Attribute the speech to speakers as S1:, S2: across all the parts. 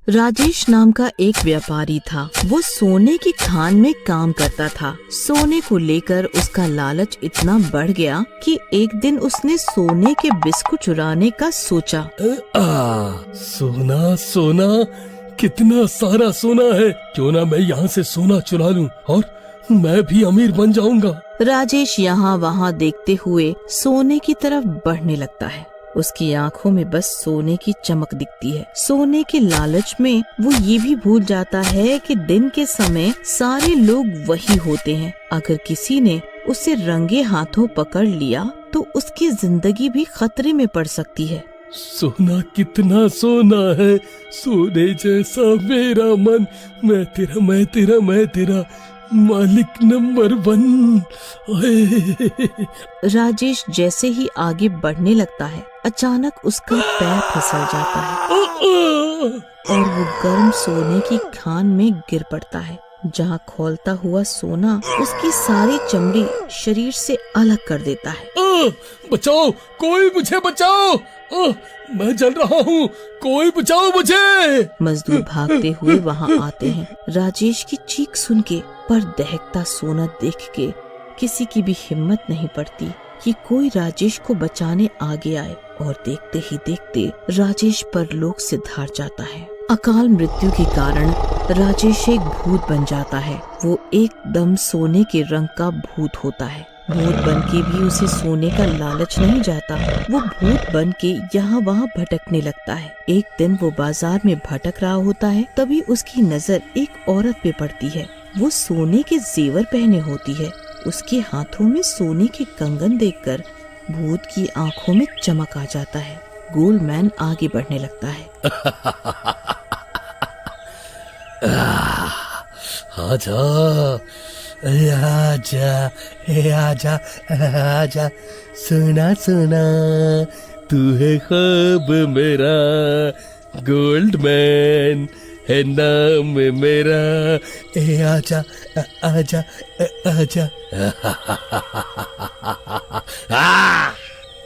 S1: राजेश नाम का एक व्यापारी था। वो सोने की खान में काम करता था। सोने को लेकर उसका लालच इतना बढ़ गया कि एक दिन उसने सोने के बिस्कुट चुराने का सोचा।
S2: सोना सोना, कितना सारा सोना है। क्यों ना मैं यहाँ से सोना चुरा लूं और मैं भी अमीर बन जाऊंगा।
S1: राजेश यहाँ वहाँ देखते हुए सोने की तरफ बढ़ने लगता है। उसकी आंखों में बस सोने की चमक दिखती है। सोने के लालच में वो ये भी भूल जाता है कि दिन के समय सारे लोग वही होते हैं। अगर किसी ने उसे रंगे हाथों पकड़ लिया तो उसकी जिंदगी भी खतरे में पड़ सकती है।
S2: सोना कितना सोना है, सोने जैसा मेरा मन, मैं तेरा मालिक नंबर 1।
S1: राजेश जैसे ही आगे बढ़ने लगता है, अचानक उसका पैर फिसल जाता है और वो गर्म सोने की खान में गिर पड़ता है, जहाँ खौलता हुआ सोना उसकी सारी चमड़ी शरीर से अलग कर देता है।
S2: बचाओ, कोई मुझे बचाओ, मैं जल रहा हूँ, कोई बचाओ मुझे।
S1: मजदूर भागते हुए वहाँ आते हैं। राजेश की चीख सुन के पर दहकता सोना देख के किसी की भी हिम्मत नहीं पड़ती कि कोई राजेश को बचाने आगे आए, और देखते ही देखते राजेश परलोक से धार जाता है। अकाल मृत्यु के कारण राजेश एक भूत बन जाता है। वो एकदम सोने के रंग का भूत होता है। भूत बन के भी उसे सोने का लालच नहीं जाता। वो भूत बन के यहाँ वहाँ भटकने लगता है। एक दिन वो बाजार में भटक रहा होता है, तभी उसकी नजर एक औरत पे पड़ती है। वो सोने के जेवर पहने होती है। उसके हाथों में सोने के कंगन देखकर भूत की आंखों में चमक आ जाता है। गोल्डमैन आगे बढ़ने लगता है।
S2: आजा, आजा, आजा, सोना सोना, तू है ख्वाब मेरा, गोल्डमैन है नाम मेरा, आजा, आजा, आजा।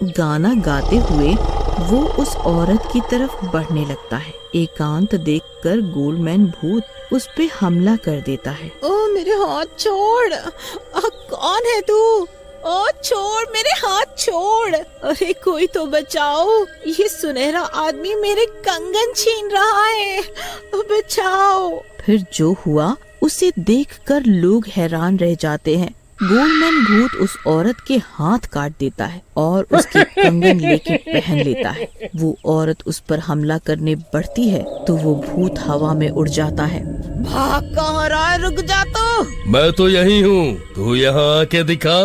S1: गाना गाते हुए वो उस औरत की तरफ बढ़ने लगता है। एकांत देखकर गोल्डमैन भूत उस पे हमला कर देता है।
S3: ओ मेरे हाथ छोड़, कौन है तू? ओ छोड़, मेरे हाथ छोड़, अरे कोई तो बचाओ, ये सुनहरा आदमी मेरे कंगन छीन रहा है, बचाओ।
S1: फिर जो हुआ उसे देखकर लोग हैरान रह जाते हैं। गोल्डमैन भूत उस औरत के हाथ काट देता है और उसके कंगन लेके पहन लेता है। वो औरत उस पर हमला करने बढ़ती है तो वो भूत हवा में उड़ जाता है।
S3: भाग कहाँ रहा है, रुक जा तो।
S2: मैं तो यही हूँ, तू यहाँ आके दिखा।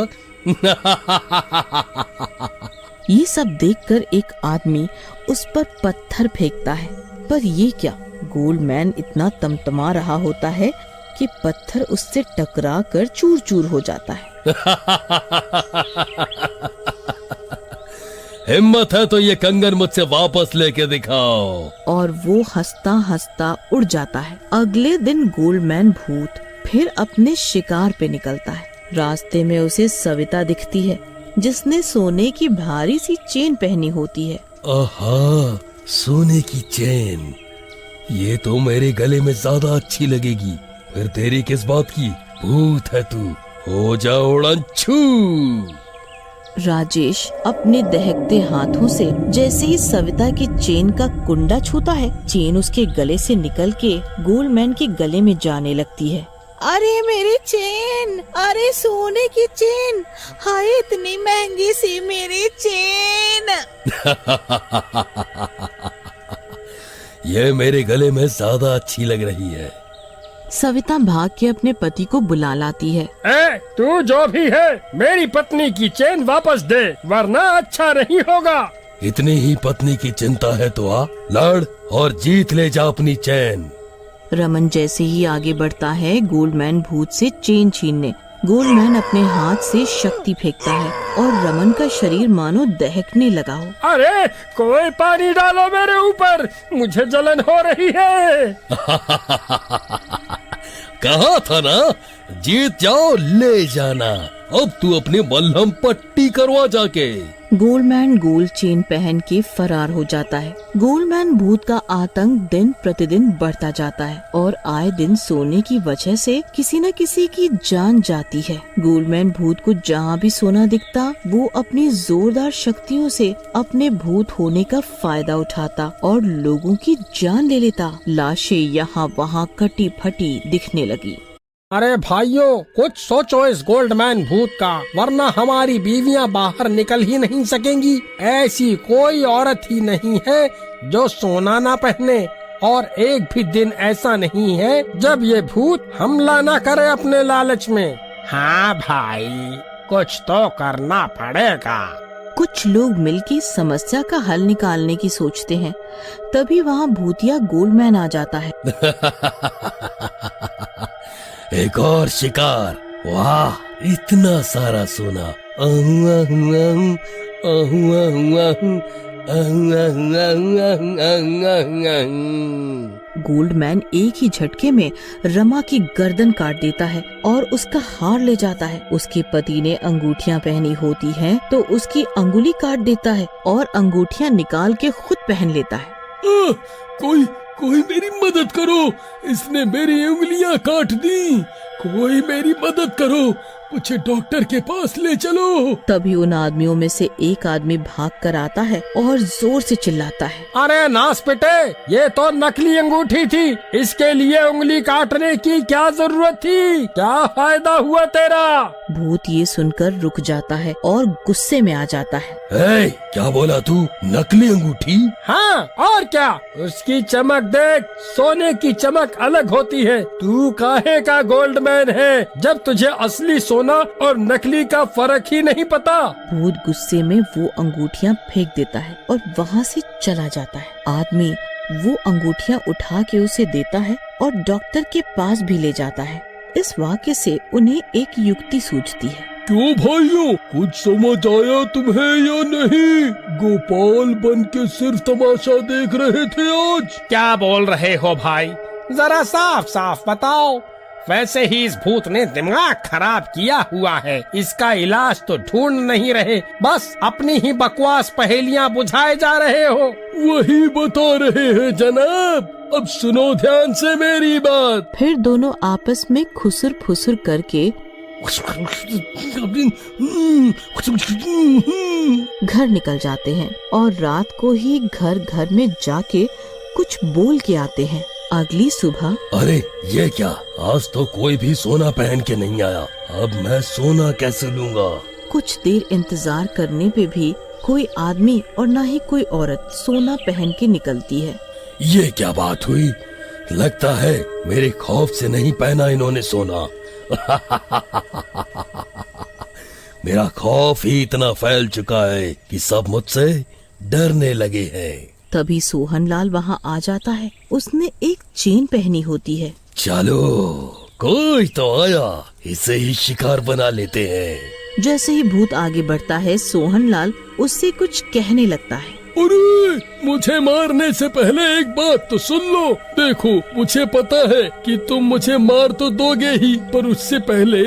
S1: ये सब देखकर एक आदमी उस पर पत्थर फेंकता है, पर ये क्या, गोल्डमैन इतना तमतमा रहा होता है कि पत्थर उससे टकरा कर चूर चूर हो जाता है।
S2: हिम्मत है तो ये कंगन मुझसे वापस लेके दिखाओ।
S1: और वो हंसता हंसता उड़ जाता है। अगले दिन गोल्डमैन भूत फिर अपने शिकार पे निकलता है। रास्ते में उसे सविता दिखती है, जिसने सोने की भारी सी चेन पहनी होती है।
S2: आहा, सोने की चेन, ये तो मेरे गले में ज्यादा अच्छी लगेगी। फिर तेरी किस बात की, भूत है तू, हो जा उड़नछू।
S1: राजेश अपने दहकते हाथों से जैसे ही सविता की चेन का कुंडा छूता है, चेन उसके गले से निकल के गोल्डमैन के गले में जाने लगती है।
S3: अरे मेरी चेन, अरे सोने की चेन, हाय इतनी महंगी सी मेरी चेन।
S2: ये मेरे गले में ज्यादा अच्छी लग रही है।
S1: सविता भाग के अपने पति को बुला लाती है।
S4: तू जो भी है, मेरी पत्नी की चेन वापस दे, वरना अच्छा नहीं होगा।
S2: इतनी ही पत्नी की चिंता है तो आ, लड़ और जीत ले जा अपनी चैन।
S1: रमन जैसे ही आगे बढ़ता है गोल्डमैन भूत से चेन छीनने, गोल्डमैन अपने हाथ से शक्ति फेंकता है और रमन का शरीर मानो दहकने लगा हो।
S4: अरे कोई पानी डालो मेरे ऊपर, मुझे जलन हो रही है।
S2: कहा था ना, जीत जाओ ले जाना। अब तू अपनी मलहम पट्टी करवा जाके।
S1: गोल्डमैन गोल्ड चेन पहन के फरार हो जाता है। गोल्डमैन भूत का आतंक दिन प्रतिदिन बढ़ता जाता है और आए दिन सोने की वजह से किसी न किसी की जान जाती है। गोल्डमैन भूत को जहाँ भी सोना दिखता वो अपनी जोरदार शक्तियों से अपने भूत होने का फायदा उठाता और लोगों की जान ले लेता। लाशें यहाँ वहाँ कटी फटी दिखने लगी।
S4: अरे भाइयों, कुछ सोचो इस गोल्डमैन भूत का, वरना हमारी बीवियां बाहर निकल ही नहीं सकेंगी। ऐसी कोई औरत ही नहीं है जो सोना ना पहने, और एक भी दिन ऐसा नहीं है जब ये भूत हमला ना करे अपने लालच में। हाँ भाई, कुछ तो करना पड़ेगा।
S1: कुछ लोग मिलकर समस्या का हल निकालने की सोचते हैं। तभी वहाँ भूतिया गोल्डमैन आ जाता है।
S2: एक और शिकार। वाह, इतना सारा सोना। आहू आहू आहू, आहू आहू आहू, आहू आहू आहू, आहू आहू आहू।
S1: गोल्डमैन एक ही झटके में रमा की गर्दन काट देता है और उसका हार ले जाता है। उसके पति ने अंगूठियां पहनी होती हैं, तो उसकी अंगुली काट देता है और अंगूठियां निकाल के खुद पहन लेता है।
S2: कोई मेरी मदद करो, इसने मेरी उंगलियां काट दी। कोई मेरी मदद करो, मुझे डॉक्टर के पास ले चलो।
S1: तभी उन आदमियों में से एक आदमी भाग कर आता है और जोर से चिल्लाता है,
S4: अरे नास पिटे, ये तो नकली अंगूठी थी, इसके लिए उंगली काटने की क्या जरूरत थी? क्या फायदा हुआ तेरा?
S1: भूत ये सुनकर रुक जाता है और गुस्से में आ जाता है।
S2: ए, क्या बोला तू? नकली अंगूठी?
S4: हाँ, और क्या? उसकी चमक देख, सोने की चमक अलग होती है। तू काहे का गोल्डमैन है जब तुझे असली सोना और नकली का फर्क ही नहीं पता?
S1: भूत गुस्से में वो अंगूठियां फेंक देता है और वहाँ से चला जाता है। आदमी वो अंगूठियां उठा के उसे देता है और डॉक्टर के पास भी ले जाता है। इस वाक्य से उन्हें एक युक्ति सूझती है।
S2: क्यों भाइयों, कुछ समझ आया तुम्हें या नहीं? गोपाल बन के सिर्फ तमाशा देख रहे थे आज?
S4: क्या बोल रहे हो भाई? जरा साफ साफ बताओ। वैसे ही इस भूत ने दिमाग खराब किया हुआ है। इसका इलाज तो ढूंढ नहीं रहे, बस अपनी ही बकवास पहेलियां बुझाए जा रहे हो।
S2: वही बता रहे हैं जनाब। अब सुनो ध्यान से मेरी बात।
S1: फिर दोनों आपस में खुसुर फुसुर करके घर निकल जाते हैं और रात को ही घर घर में जाके कुछ बोल के आते हैं। अगली सुबह,
S2: अरे ये क्या, आज तो कोई भी सोना पहन के नहीं आया। अब मैं सोना कैसे लूँगा?
S1: कुछ देर इंतजार करने पे भी कोई आदमी और न ही कोई औरत सोना पहन के निकलती है।
S2: ये क्या बात हुई? लगता है मेरे खौफ से नहीं पहना इन्होंने सोना। मेरा खौफ ही इतना फैल चुका है कि सब मुझसे डरने लगे हैं।
S1: तभी सोहनलाल वहाँ आ जाता है। उसने एक चेन पहनी होती है।
S2: चलो, कोई तो आया, इसे ही शिकार बना लेते हैं।
S1: जैसे ही भूत आगे बढ़ता है, सोहनलाल उससे कुछ कहने लगता है।
S2: अरे, मुझे मारने से पहले एक बात तो सुन लो। देखो, मुझे पता है कि तुम मुझे मार तो दोगे ही, पर उससे पहले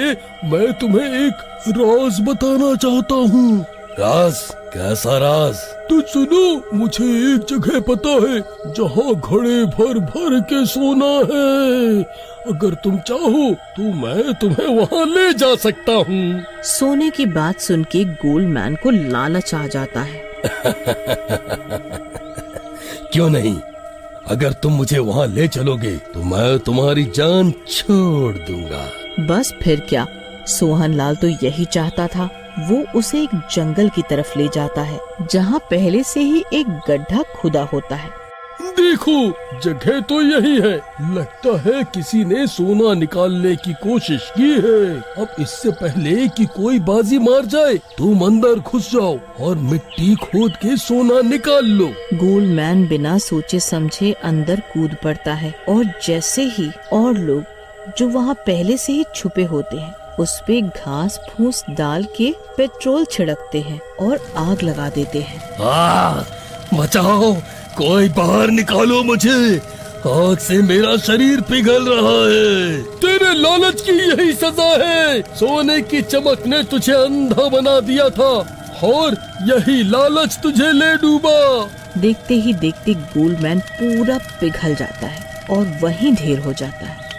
S2: मैं तुम्हें एक राज बताना चाहता हूँ। राज? कैसा राज? तो सुनो, मुझे एक जगह पता है जहाँ घड़े भर भर के सोना है। अगर तुम चाहो तो मैं तुम्हें वहाँ ले जा सकता हूँ।
S1: सोने की बात सुन के गोल्डमैन को लालच आ जाता है।
S2: क्यों नहीं? अगर तुम मुझे वहाँ ले चलोगे तो मैं तुम्हारी जान छोड़ दूंगा।
S1: बस फिर क्या, सोहनलाल तो यही चाहता था। वो उसे एक जंगल की तरफ ले जाता है जहाँ पहले से ही एक गड्ढा खुदा होता है।
S2: देखो, जगह तो यही है। लगता है किसी ने सोना निकालने की कोशिश की है। अब इससे पहले कि कोई बाजी मार जाए, तुम अंदर घुस जाओ और मिट्टी खोद के सोना निकाल लो।
S1: गोल्डमैन बिना सोचे समझे अंदर कूद पड़ता है और जैसे ही और लोग जो वहाँ पहले से ही छुपे होते हैं उस पे घास फूस डाल के पेट्रोल छिड़कते हैं और आग लगा देते हैं।
S2: बचाओ, कोई बाहर निकालो मुझे, आग से मेरा शरीर पिघल रहा है। तेरे लालच की यही सजा है। सोने की चमक ने तुझे अंधा बना दिया था। और यही लालच तुझे ले डूबा।
S1: देखते ही देखते गोल्डमैन पूरा पिघल जाता है और वहीं ढेर हो जाता है।